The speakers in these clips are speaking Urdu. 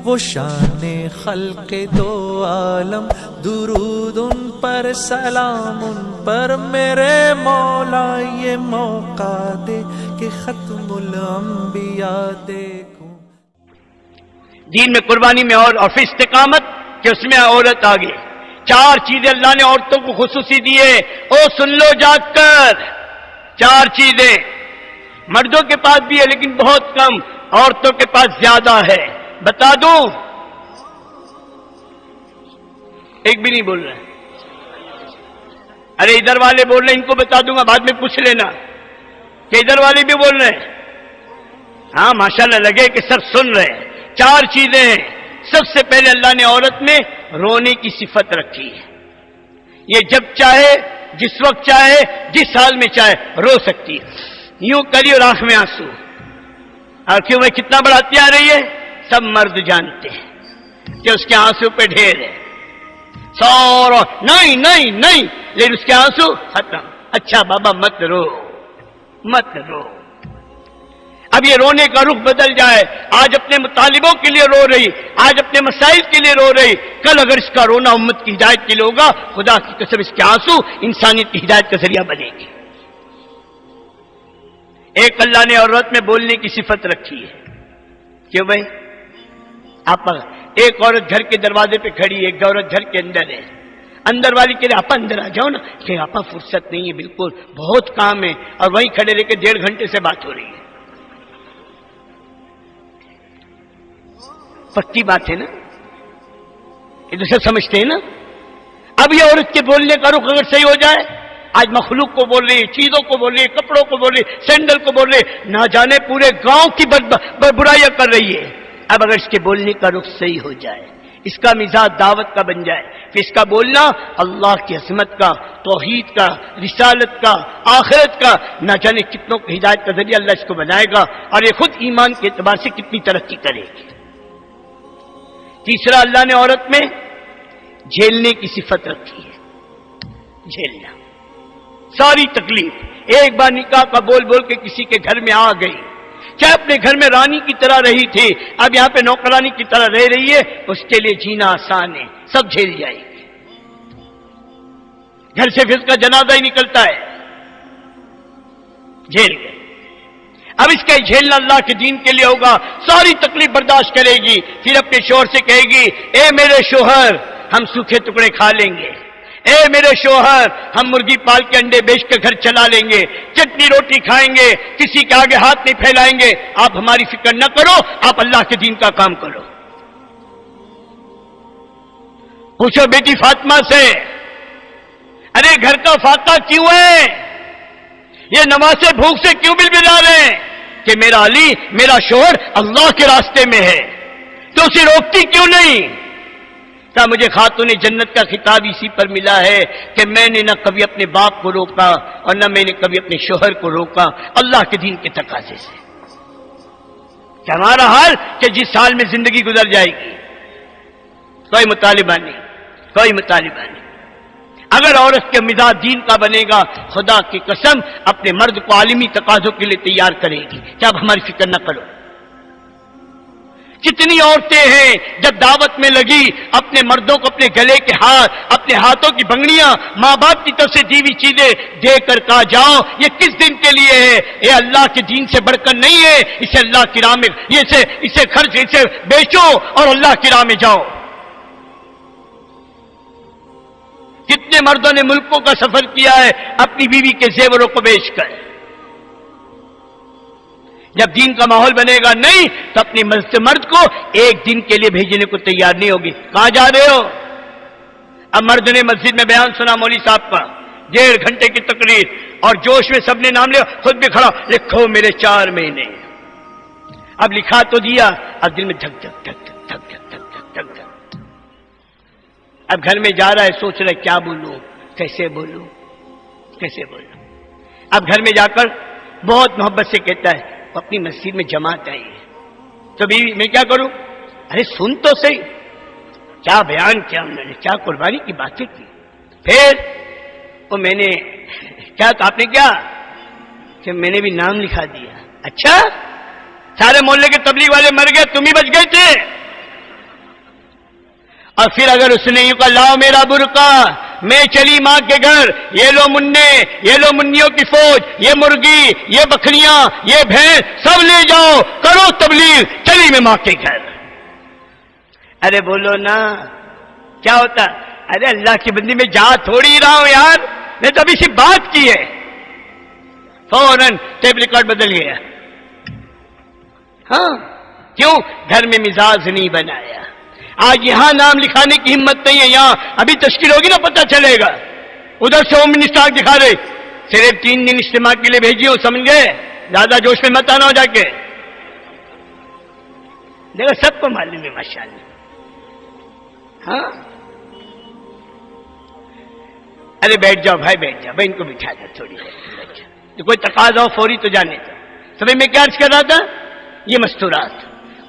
وہ شان خلق دو عالم، درود ان پر سلام ان پر میرے مولا، یہ موقع دے کہ ختم الانبیاء دیکھوں۔ دین میں قربانی میں اور پھر استقامت کہ اس میں عورت آگے۔ 4 چیزیں اللہ نے عورتوں کو خصوصی دیے، او سن لو جاگ کر۔ 4 چیزیں مردوں کے پاس بھی ہے لیکن بہت کم، عورتوں کے پاس زیادہ ہے۔ بتا دوں؟ ایک بھی نہیں بول رہے۔ ارے ادھر والے بول رہے ہیں، ان کو بتا دوں گا، بعد میں پوچھ لینا کہ ادھر والے بھی بول رہے ہیں۔ ہاں ماشاءاللہ لگے کہ سب سن رہے ہیں۔ 4 چیزیں ہیں۔ سب سے پہلے اللہ نے عورت میں رونے کی صفت رکھی ہے۔ یہ جب چاہے، جس وقت چاہے، جس حال میں چاہے رو سکتی ہے۔ یوں کری اور آنکھ میں آنسو، اور کیوں وہ کتنا بڑھاتی آ رہی ہے؟ سب مرد جانتے ہیں کہ اس کے آنسو پہ ڈھیر ہے، سورا نہیں نہیں نہیں، لیکن اس کے آنسو ختم۔ اچھا بابا مت رو، مت رو۔ اب یہ رونے کا رخ بدل جائے، آج اپنے مطالبوں کے لیے رو رہی، آج اپنے مسائل کے لیے رو رہی، کل اگر اس کا رونا امت کی ہدایت کے لیے ہوگا، خدا کی قسم اس کے آنسو انسانیت کی ہدایت کا ذریعہ بنے گی۔ ایک اللہ نے عورت میں بولنے کی صفت رکھی ہے۔ کیوں بھائی؟ آپ ایک عورت گھر کے دروازے پہ کھڑی ہے، ایک عورت گھر کے اندر ہے، اندر والی کے لیے آپا اندر آ جاؤ نا، کہ آپا فرصت نہیں ہے، بالکل بہت کام ہے، اور وہیں کھڑے رہ کے 1.5 گھنٹے سے بات ہو رہی ہے۔ پکی بات ہے نا، یہ دوسرے سمجھتے ہیں نا۔ اب یہ عورت کے بولنے کا رخ اگر صحیح ہو جائے، آج مخلوق کو بول رہی ہے، چیزوں کو بول رہی ہے، کپڑوں کو بول رہی ہے، سینڈل کو بول رہی ہے، نہ جانے پورے گاؤں کی برائیاں کر رہی ہے۔ اب اگر اس کے بولنے کا رخ صحیح ہو جائے، اس کا مزاج دعوت کا بن جائے، پھر اس کا بولنا اللہ کی عظمت کا، توحید کا، رسالت کا، آخرت کا، نہ جانے کتنوں کی ہدایت کا ذریعہ اللہ اس کو بنائے گا، اور یہ خود ایمان کے اعتبار سے کتنی ترقی کرے گی۔ تیسرا اللہ نے عورت میں جھیلنے کی صفت رکھی ہے۔ جھیلنا، ساری تکلیف۔ ایک بار نکاح کا بول بول کے کسی کے گھر میں آ گئی، چاہے اپنے گھر میں رانی کی طرح رہی تھی، اب یہاں پہ نوکرانی کی طرح رہ رہی ہے، اس کے لیے جینا آسان ہے، سب جھیل جائے گی۔ گھر سے پھر اس کا جنازہ ہی نکلتا ہے، جھیل گئے۔ اب اس کا جھیلنا اللہ کے دین کے لیے ہوگا، ساری تکلیف برداشت کرے گی، پھر اپنے شوہر سے کہے گی، اے میرے شوہر ہم سوکھے ٹکڑے کھا لیں گے، اے میرے شوہر ہم مرغی پال کے انڈے بیچ کے گھر چلا لیں گے، چٹنی روٹی کھائیں گے، کسی کے آگے ہاتھ نہیں پھیلائیں گے، آپ ہماری فکر نہ کرو، آپ اللہ کے دین کا کام کرو۔ پوچھو بیٹی فاطمہ سے، ارے گھر کا فاقہ کیوں ہے؟ یہ نمازیں بھوک سے کیوں بلبلا رہے ہیں؟ کہ میرا علی، میرا شوہر اللہ کے راستے میں ہے، تو اسے روکتی کیوں نہیں؟ کہا مجھے خاتون جنت کا خطاب اسی پر ملا ہے کہ میں نے نہ کبھی اپنے باپ کو روکا اور نہ میں نے کبھی اپنے شوہر کو روکا، اللہ کے دین کے تقاضے سے۔ کہ ہمارا حال کہ جس حال میں زندگی گزر جائے گی، کوئی مطالبہ نہیں، کوئی مطالبہ نہیں۔ اگر عورت کے مزاج دین کا بنے گا، خدا کی قسم اپنے مرد کو عالمی تقاضوں کے لیے تیار کرے گی کہ اب ہماری فکر نہ کرو۔ کتنی عورتیں ہیں جب دعوت میں لگی، اپنے مردوں کو اپنے گلے کے ہار، اپنے ہاتھوں کی بنگڑیاں، ماں باپ کی طرف سے دی ہوئی چیزیں دے کر کہا جاؤ یہ کس دن کے لیے ہے، یہ اللہ کے دین سے بڑھ کر نہیں ہے، اسے اللہ کی راہ میں اسے خرچ، اسے بیچو اور اللہ کی راہ میں جاؤ۔ کتنے مردوں نے ملکوں کا سفر کیا ہے اپنی بیوی کے زیوروں کو بیچ کر۔ جب دین کا ماحول بنے گا نہیں تو اپنی مرد کو ایک دن کے لیے بھیجنے کو تیار نہیں ہوگی۔ کہاں جا رہے ہو؟ اب مرد نے مسجد میں بیان سنا مولوی صاحب کا، 1.5 گھنٹے کی تقریر، اور جوش میں سب نے نام لیا، خود بھی کھڑا، لکھو میرے 4 مہینے۔ اب لکھا تو دیا، اب دل میں دھک دھک دھک دھک دھک دھک دھک دھک دھک۔ اب گھر میں جا رہا ہے، سوچ رہا ہے کیا بولوں، کیسے بولوں، کیسے بولوں۔ اب گھر میں جا کر بہت محبت سے کہتا ہے اپنی مسجد میں جماعت آئی ہے، تو بیوی میں کیا کروں؟ ارے سن تو صحیح، کیا بیان کیا انہوں نے، کیا قربانی کی باتیں کی۔ پھر وہ میں نے کیا، تو آپ نے کیا کہ میں نے بھی نام لکھا دیا۔ اچھا، سارے محلے کے تبلیغ والے مر گئے، تم ہی بچ گئے تھے؟ اور پھر اگر اس نے یوں کہا لاؤ میرا برقع، میں چلی ماں کے گھر، یہ لو مننے، یہ لو منیوں کی فوج، یہ مرغی، یہ بکریاں، یہ بھینس، سب لے جاؤ، کرو تبلیغ، چلی میں ماں کے گھر۔ ارے بولو نا کیا ہوتا؟ ارے اللہ کی بندی میں جا تھوڑی رہا ہوں یار، میں تو ابھی سی بات کی ہے، فوراً ٹیپ ریکارڈ بدل گیا۔ ہاں کیوں؟ گھر میں مزاج نہیں بنایا۔ آج یہاں نام لکھانے کی ہمت نہیں ہے، یہاں ابھی تشکیل ہوگی نا پتہ چلے گا۔ ادھر سے ہوم منسٹر دکھا رہے، صرف 3 دن اجتماع کے لیے بھیجی ہو، سمجھ گئے؟ زیادہ جوش میں مت آنا ہو جا کے، دیکھو سب کو معلوم ہے ماشاءاللہ۔ ہاں ارے بیٹھ جاؤ بھائی، بیٹھ جاؤ بھائی، ان کو بٹھا دو تھوڑی دیر، کوئی تقاضا ہو فوری تو جانے دو۔ سمجھ میں کیا عرض کر رہا تھا؟ یہ مستورات،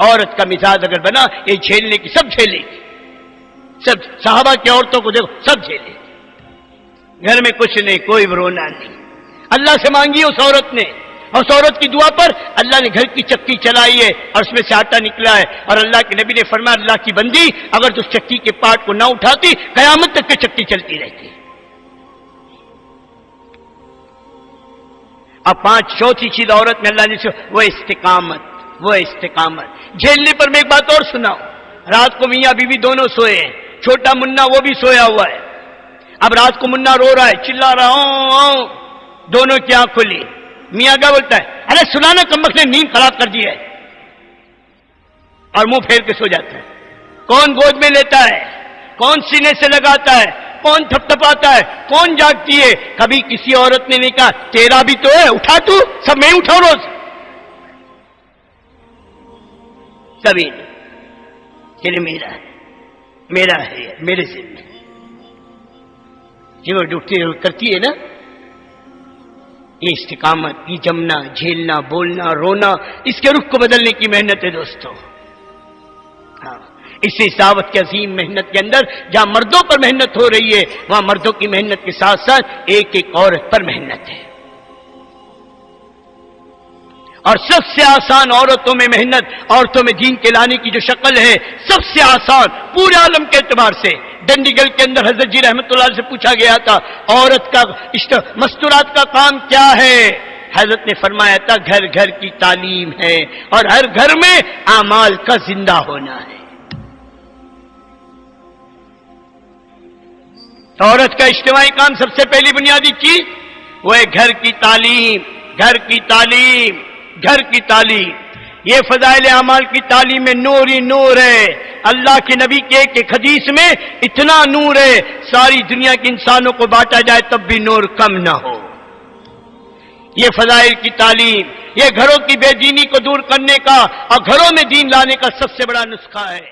عورت کا مزاج اگر بنا یہ جھیلنے کی، سب جھیلے گی، سب صحابہ کی عورتوں کو دیکھو سب جھیلے گی، گھر میں کچھ نہیں، کوئی رونا نہیں۔ اللہ سے مانگی اس عورت نے، اور اس عورت کی دعا پر اللہ نے گھر کی چکی چلائی ہے اور اس میں سے آٹا نکلا ہے، اور اللہ کے نبی نے فرمایا اللہ کی بندی اگر تو اس چکی کے پارٹ کو نہ اٹھاتی قیامت تک کی چکی چلتی رہتی۔ اب 5 چوتھی چیز عورت میں اللہ نے وہ استقامت، وہ استقامت۔ جھیلنے پر میں ایک بات اور سناؤں، رات کو میاں بیوی دونوں سوئے ہیں، چھوٹا منا وہ بھی سویا ہوا ہے، اب رات کو منا رو رہا ہے، چلا رہا ہوں، دونوں کی آنکھ کھلی، میاں کیا بولتا ہے؟ ارے سنانا کمبخت نے نیند خراب کر دی ہے، اور منہ پھیر کے سو جاتا ہے۔ کون گود میں لیتا ہے؟ کون سینے سے لگاتا ہے؟ کون تھپ تھپاتا ہے؟ کون جاگتی ہے؟ کبھی کسی عورت نے نہیں کہا تیرا بھی تو ہے اٹھا، تو سب میں اٹھاؤ روز، کبھی نہیں کہ میرا ہے، میرا ہے، میرے ذمہ ہے، جو ڈوبتی کرتی ہے نا، یہ استقامت، یہ جمنا، جھیلنا، بولنا، رونا، اس کے رخ کو بدلنے کی محنت ہے دوستو۔ ہاں اس دعوت کی عظیم محنت کے اندر جہاں مردوں پر محنت ہو رہی ہے وہاں مردوں کی محنت کے ساتھ ساتھ ایک ایک عورت پر محنت ہے، اور سب سے آسان عورتوں میں محنت، عورتوں میں دین کے لانے کی جو شکل ہے سب سے آسان پورے عالم کے اعتبار سے، ڈنڈیگل کے اندر حضرت جی رحمت اللہ علیہ سے پوچھا گیا تھا عورت کا مستورات کا کام کیا ہے؟ حضرت نے فرمایا تھا گھر گھر کی تعلیم ہے، اور ہر گھر میں اعمال کا زندہ ہونا ہے۔ عورت کا اجتماعی کام سب سے پہلی بنیادی چیز وہ ہے گھر کی تعلیم، گھر کی تعلیم، گھر کی تعلیم۔ یہ فضائل اعمال کی تعلیم میں نور ہی نور ہے، اللہ کے نبی کے ایک حدیث میں اتنا نور ہے ساری دنیا کے انسانوں کو بانٹا جائے تب بھی نور کم نہ ہو۔ یہ فضائل کی تعلیم، یہ گھروں کی بے دینی کو دور کرنے کا اور گھروں میں دین لانے کا سب سے بڑا نسخہ ہے۔